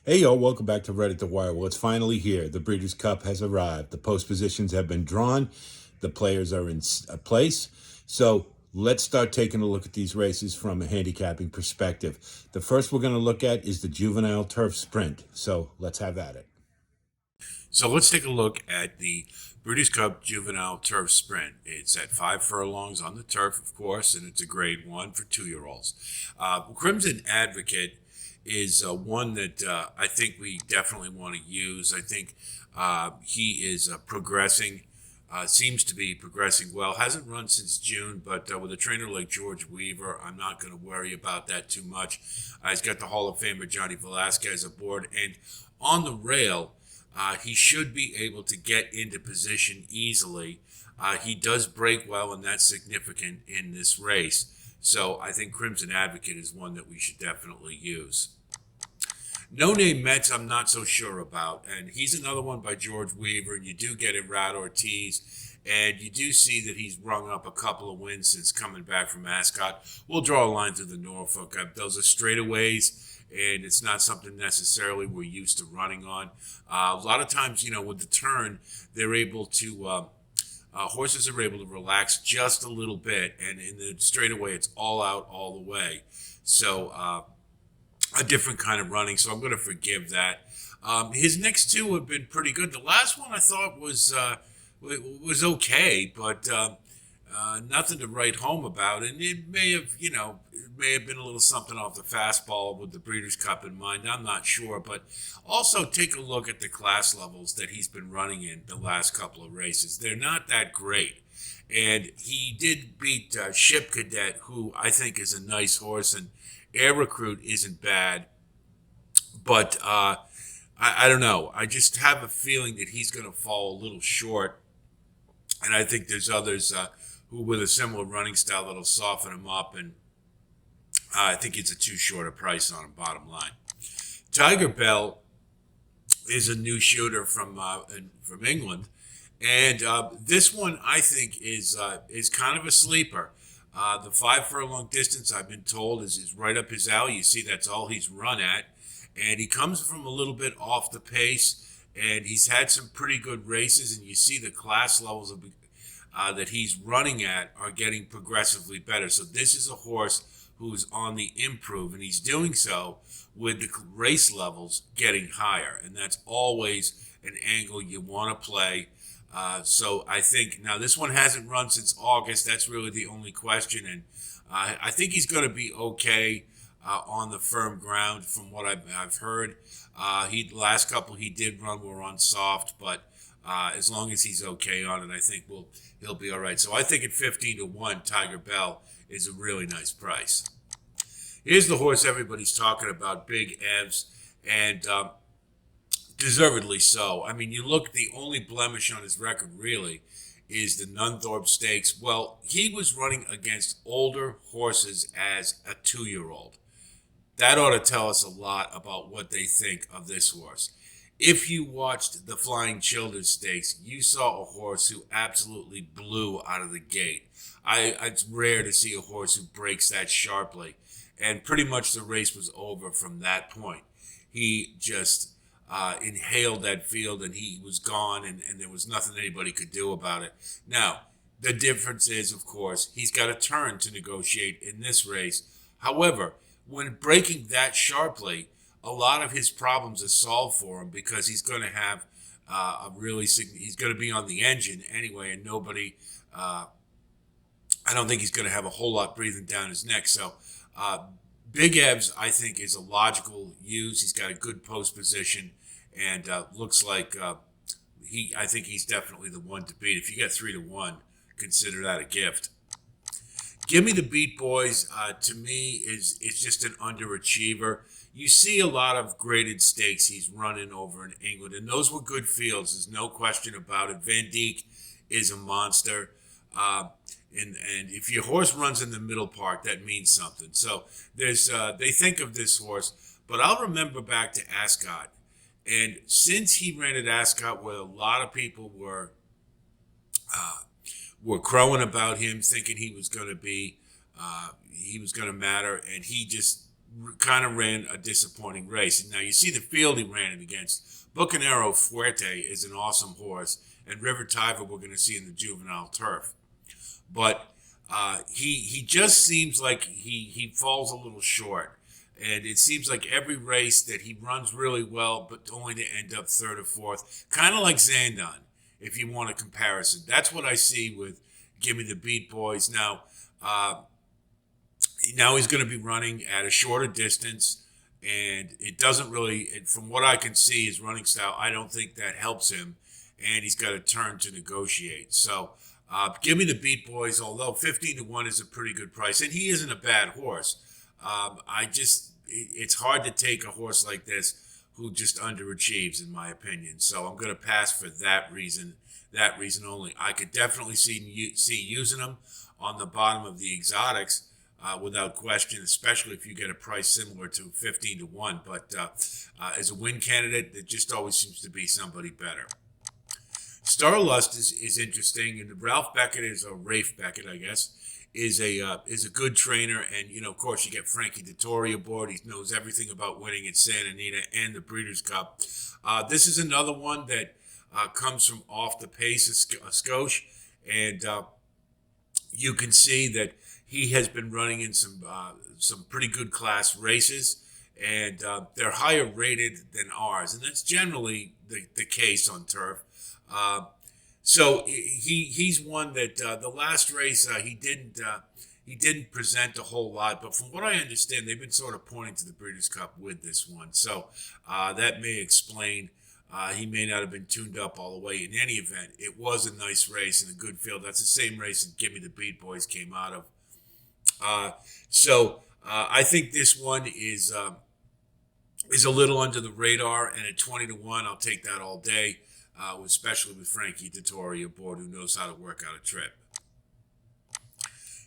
Hey yo, welcome back to Reddit the Wire. Well, it's finally here. The Breeders' Cup has arrived. The post positions have been drawn. The players are in place. So let's start taking a look at these races from a handicapping perspective. The first we're going to look at is the Juvenile Turf Sprint. So let's have at it. So let's take a look at the Breeders' Cup Juvenile Turf Sprint. It's at 5 furlongs on the turf, of course, and it's a grade 1 for 2-year-olds. Crimson Advocate is one that I think we definitely want to use. I think he is progressing, seems to be progressing well. Hasn't run since June, but with a trainer like George Weaver, I'm not going to worry about that too much. He's got the Hall of Famer Johnny Velasquez aboard, and on the rail, he should be able to get into position easily. He does break well, and that's significant in this race. So I think Crimson Advocate is one that we should definitely use. No Name Mets, I'm not so sure about. And he's another one by George Weaver. And you do get Irad Ortiz. And you do see that he's rung up a couple of wins since coming back from Ascot. We'll draw a line through the Norfolk. Those are straightaways. And it's not something necessarily we're used to running on. A lot of times, with the turn, they're able to horses are able to relax just a little bit, and in the straightaway, it's all out all the way. So a different kind of running. So I'm going to forgive that. His next two have been pretty good. The last one I thought was okay, but nothing to write home about. And it may have been a little something off the fastball with the Breeders' Cup in mind. I'm not sure, but also take a look at the class levels that he's been running in the last couple of races. They're not that great. And he did beat Ship Cadet, who I think is a nice horse, and Air Recruit isn't bad. But I don't know. I just have a feeling that he's going to fall a little short. And I think there's others who, with a similar running style, that'll soften him up. And I think it's a too short a price on him, bottom line. Tiger Bell is a new shooter from England. And this one, I think, is kind of a sleeper. The 5 furlong distance, I've been told, is right up his alley. You see, that's all he's run at. And he comes from a little bit off the pace. And he's had some pretty good races. And you see the class levels that he's running at are getting progressively better. So this is a horse who's on the improve. And he's doing so with the race levels getting higher. And that's always an angle you want to play. So I think, now this one hasn't run since August. That's really the only question. And I think he's going to be okay on the firm ground from what I've heard. The last couple he did run were on soft, but as long as he's okay on it, I think he'll be all right. So I think at 15-1, Tiger Bell is a really nice price. Here's the horse everybody's talking about, Big Evs, and deservedly so. I mean, you look, the only blemish on his record really is the Nunthorpe Stakes. Well, he was running against older horses as a 2-year-old. That ought to tell us a lot about what they think of this horse. If you watched the Flying Childers Stakes, you saw a horse who absolutely blew out of the gate. It's rare to see a horse who breaks that sharply. And pretty much the race was over from that point. He just inhaled that field and he was gone, and there was nothing anybody could do about it. Now, the difference is, of course, he's got a turn to negotiate in this race. However, when breaking that sharply, a lot of his problems are solved for him because he's going to have he's going to be on the engine anyway, and nobody, I don't think he's going to have a whole lot breathing down his neck. So Big Evs, I think, is a logical use. He's got a good post position, and looks like I think he's definitely the one to beat. If you get 3-1, consider that a gift. Give Me the Beat Boys, to me, is just an underachiever. You see a lot of graded stakes he's running over in England, and those were good fields. There's no question about it. Van Dijk is a monster. And if your horse runs in the middle park, that means something. So they think of this horse, but I'll remember back to Ascot. And since he ran at Ascot, where a lot of people were crowing about him, thinking he was going to matter, and he just kind of ran a disappointing race. And now you see the field he ran it against. Bucanero Fuerte is an awesome horse, and River Tiver we're going to see in the juvenile turf. But he just seems like he falls a little short. And it seems like every race that he runs really well, but only to end up third or fourth, kind of like Zandon, if you want a comparison. That's what I see with Gimme the Beat Boys. Now he's going to be running at a shorter distance, and it doesn't really, from what I can see, his running style, I don't think that helps him, and he's got a turn to negotiate. So give me the Beat Boys, although 15-1 is a pretty good price, and he isn't a bad horse. It's hard to take a horse like this who just underachieves, in my opinion. So I'm going to pass for that reason only. I could definitely see using him on the bottom of the exotics without question, especially if you get a price similar to 15-1. But as a win candidate, it just always seems to be somebody better. Starlust is interesting, and Ralph Beckett is a Rafe Beckett, I guess, is a good trainer, and of course you get Frankie Dettori aboard. He knows everything about winning at Santa Anita and the Breeders' Cup. This is another one that comes from off the pace of Scotia, and you can see that he has been running in some pretty good class races, and they're higher rated than ours, and that's generally the case on turf. So he's one that the last race he didn't present a whole lot, but from what I understand, they've been sort of pointing to the Breeders' Cup with this one. So that may explain he may not have been tuned up all the way. In any event, it was a nice race and a good field. That's the same race that Gimme the Beat Boys came out of. I think this one is a little under the radar, and at 20-1, I'll take that all day, especially with Frankie Dettori aboard, who knows how to work out a trip.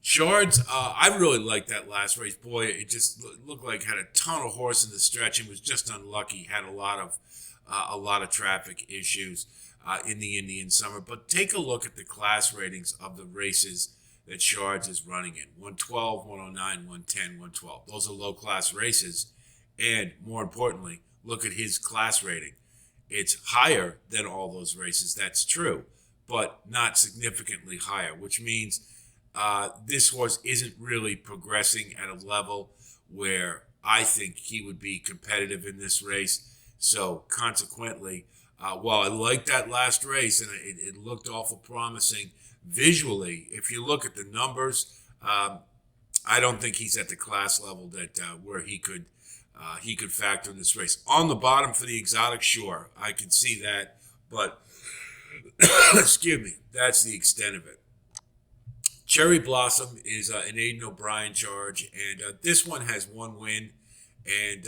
Shards, I really liked that last race. Boy, it just looked like had a ton of horse in the stretch and was just unlucky. Had a lot of traffic issues in the Indian summer. But take a look at the class ratings of the races that Shards is running in: 112, 109, 110, 112. Those are low class races, and more importantly, look at his class rating. It's higher than all those races. That's true, but not significantly higher, which means this horse isn't really progressing at a level where I think he would be competitive in this race. So consequently, while I liked that last race and it looked awful promising visually, if you look at the numbers, I don't think he's at the class level that where he could factor in this race. On the bottom for the exotic, sure, I can see that, but excuse me, that's the extent of it. Cherry Blossom is an Aiden O'Brien charge, and this one has one win. And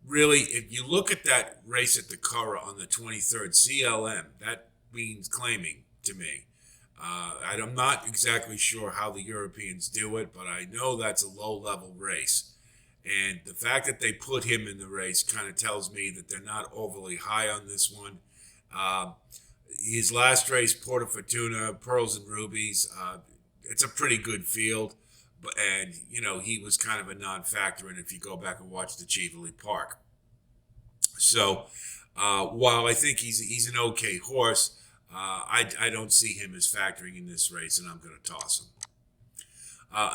really, if you look at that race at the Curragh on the 23rd, CLM, that means claiming to me. I'm not exactly sure how the Europeans do it, but I know that's a low-level race. And the fact that they put him in the race kind of tells me that they're not overly high on this one. His last race, Porta Fortuna, Pearls and Rubies, it's a pretty good field. And, he was kind of a non-factor in if you go back and watch the Cheveley Park. So while I think he's an okay horse, I don't see him as factoring in this race, and I'm going to toss him.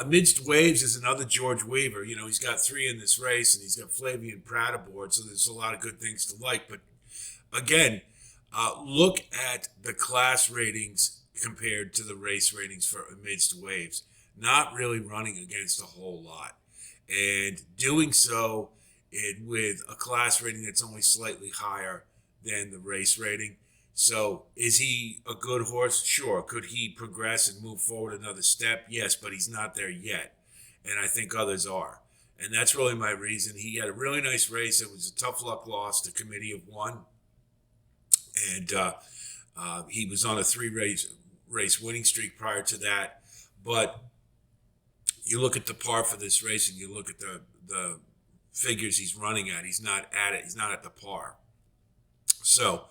Amidst Waves is another George Weaver. He's got 3 in this race, and he's got Flavian Pratt aboard, so there's a lot of good things to like. But again, look at the class ratings compared to the race ratings for Amidst Waves. Not really running against a whole lot, and doing so with a class rating that's only slightly higher than the race rating. So is he a good horse? Sure. Could he progress and move forward another step? Yes, but he's not there yet. And I think others are. And that's really my reason. He had a really nice race. It was a tough luck loss to Committee of One. And he was on a 3-race winning streak prior to that. But you look at the par for this race and you look at the figures he's running at. He's not at it. He's not at the par. So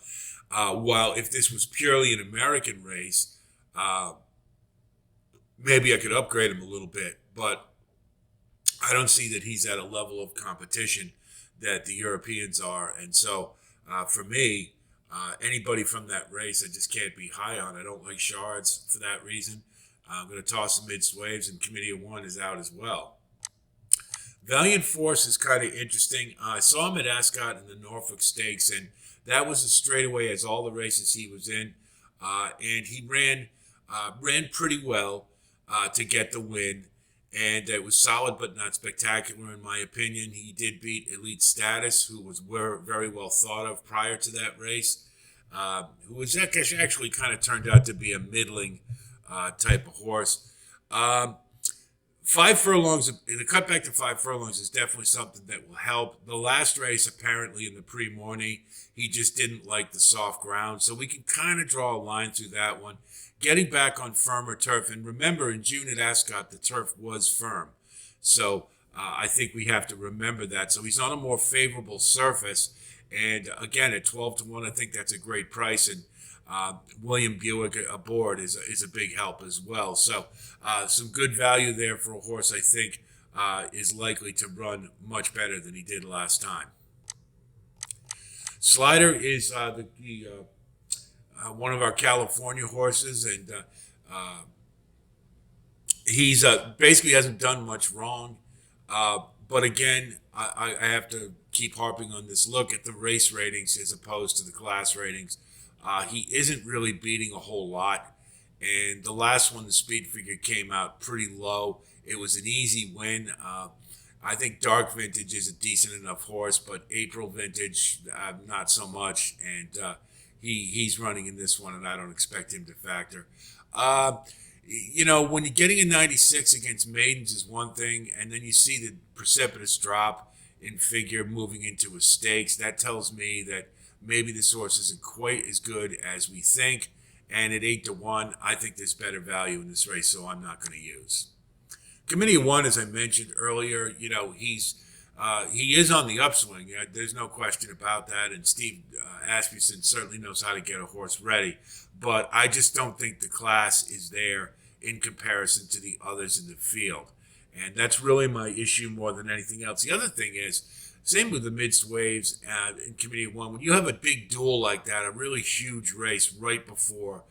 while if this was purely an American race, maybe I could upgrade him a little bit. But I don't see that he's at a level of competition that the Europeans are. And so for me, anybody from that race, I just can't be high on. I don't like Shards for that reason. I'm going to toss the mixed waves, and Committee of One is out as well. Valiant Force is kind of interesting. I saw him at Ascot in the Norfolk Stakes, and that was a straightaway as all the races he was in, and he ran pretty well to get the win, and it was solid but not spectacular in my opinion. He did beat Elite Status, who was very well thought of prior to that race, who was actually kind of turned out to be a middling type of horse. 5 furlongs, the cutback to 5 furlongs is definitely something that will help. The last race, apparently in the Prix-Morny, he just didn't like the soft ground, so we can kind of draw a line through that one. Getting back on firmer turf, and remember in June at Ascot, the turf was firm. So I think we have to remember that. So he's on a more favorable surface, and again, at 12-1, I think that's a great price, and William Buick aboard is a big help as well. So some good value there for a horse I think is likely to run much better than he did last time. Slider is one of our California horses, and he's basically hasn't done much wrong. But again, I have to keep harping on this. Look at the race ratings as opposed to the class ratings. He isn't really beating a whole lot. And the last one, the speed figure came out pretty low. It was an easy win. I think Dark Vintage is a decent enough horse, but April Vintage, not so much. And he's running in this one, and I don't expect him to factor. When you're getting a 96 against maidens is one thing, and then you see the precipitous drop in figure moving into a stakes. That tells me that maybe this horse isn't quite as good as we think. And at 8-1, I think there's better value in this race, so I'm not going to use. Committee of One, as I mentioned earlier, he is on the upswing. There's no question about that. And Steve Asmussen certainly knows how to get a horse ready. But I just don't think the class is there in comparison to the others in the field. And that's really my issue more than anything else. The other thing is, same with the mixed waves in Committee of One. When you have a big duel like that, a really huge race right before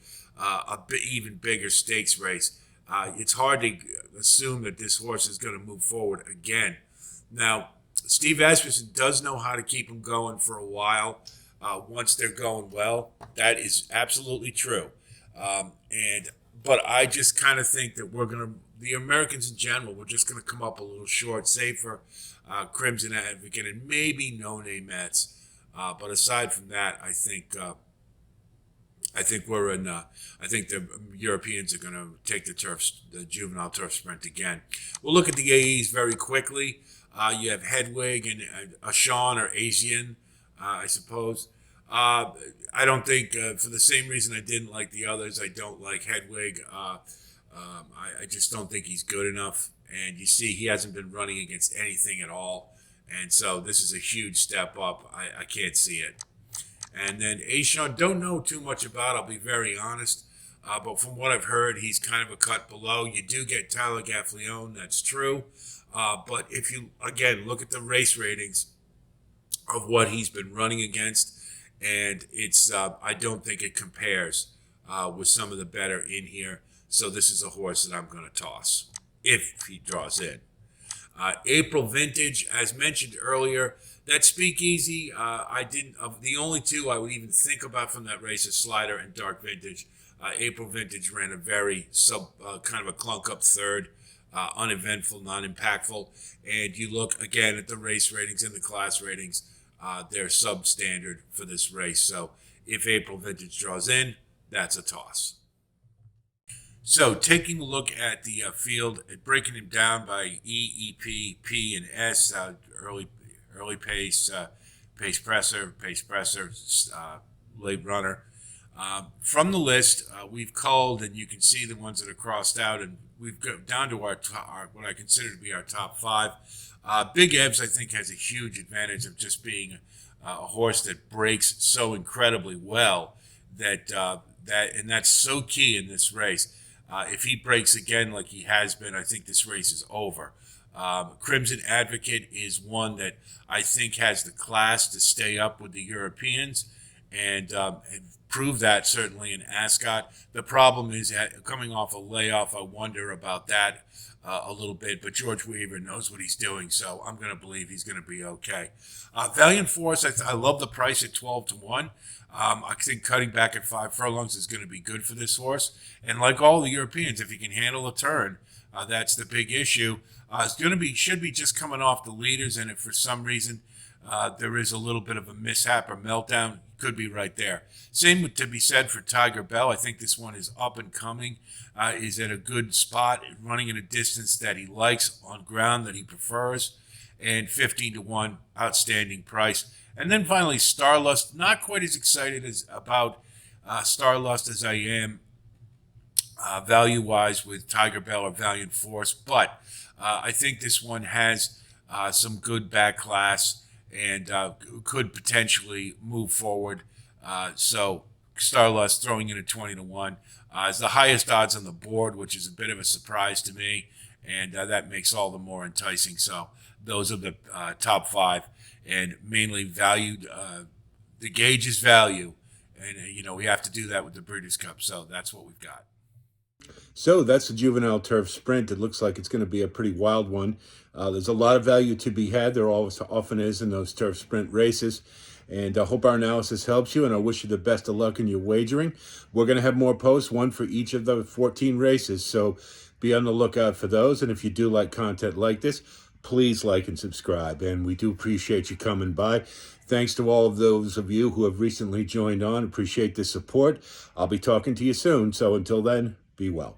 even bigger stakes race, it's hard to assume that this horse is going to move forward again. Now, Steve Asmussen does know how to keep them going for a while once they're going well. That is absolutely true. But I just kind of think that the Americans in general, we're just going to come up a little short, save for Crimson Advocate and maybe No Name Mets. But aside from that, I think we're in. I think the Europeans are going to take the juvenile turf sprint again. We'll look at the AEs very quickly. You have Hedwig and Ashan or Asian, I suppose. I don't think, for the same reason I didn't like the others, I don't like Hedwig. I just don't think he's good enough. And you see, he hasn't been running against anything at all. And so this is a huge step up. I can't see it. And then Ashan, don't know too much about, I'll be very honest. But from what I've heard, he's kind of a cut below. You do get Tyler Gaffleone, that's true. But if you, again, look at the race ratings of what he's been running against, and it's I don't think it compares with some of the better in here. So this is a horse that I'm going to toss if he draws in. April Vintage, as mentioned earlier, that Speakeasy, the only two I would even think about from that race is Slider and Dark Vintage. April Vintage ran a very kind of a clunk up third, uneventful, non-impactful. And you look again at the race ratings and the class ratings, they're substandard for this race. So if April Vintage draws in, that's a toss. So taking a look at the field, breaking him down by E, EP, P, and S, early pace, pace presser, late runner. From the list, we've culled, and you can see the ones that are crossed out, and we've got down to our what I consider to be our top five. Big Ebbs, I think, has a huge advantage of just being a horse that breaks so incredibly well and that's so key in this race. If he breaks again like he has been, I think this race is over. Crimson Advocate is one that I think has the class to stay up with the Europeans and prove that certainly in Ascot. The problem is that coming off a layoff, I wonder about that a little bit, but George Weaver knows what he's doing, so I'm going to believe he's going to be okay. Valiant Force, I love the price at 12-1. I think cutting back at 5 furlongs is going to be good for this horse. And like all the Europeans, if he can handle a turn, that's the big issue. Should be just coming off the leaders, and if for some reason there is a little bit of a mishap or meltdown, could be right there. Same to be said for Tiger Bell. I think this one is up and coming, is at a good spot, running in a distance that he likes on ground that he prefers, and 15-1, outstanding price. And then finally, Starlust. Not quite as excited about Starlust as I am value-wise with Tiger Bell or Valiant Force, but I think this one has some good back class and could potentially move forward. So Starlust throwing in at 20-1 is the highest odds on the board, which is a bit of a surprise to me, and that makes all the more enticing. So those are the top 5, and mainly valued. The gauge is value, and we have to do that with the Breeders' Cup. So that's what we've got. So that's the Juvenile Turf Sprint. It looks like it's going to be a pretty wild one. There's a lot of value to be had. There always often is in those Turf Sprint races. And I hope our analysis helps you, and I wish you the best of luck in your wagering. We're going to have more posts, one for each of the 14 races, so be on the lookout for those. And if you do like content like this, please like and subscribe. And we do appreciate you coming by. Thanks to all of those of you who have recently joined on. Appreciate the support. I'll be talking to you soon. So until then, be well.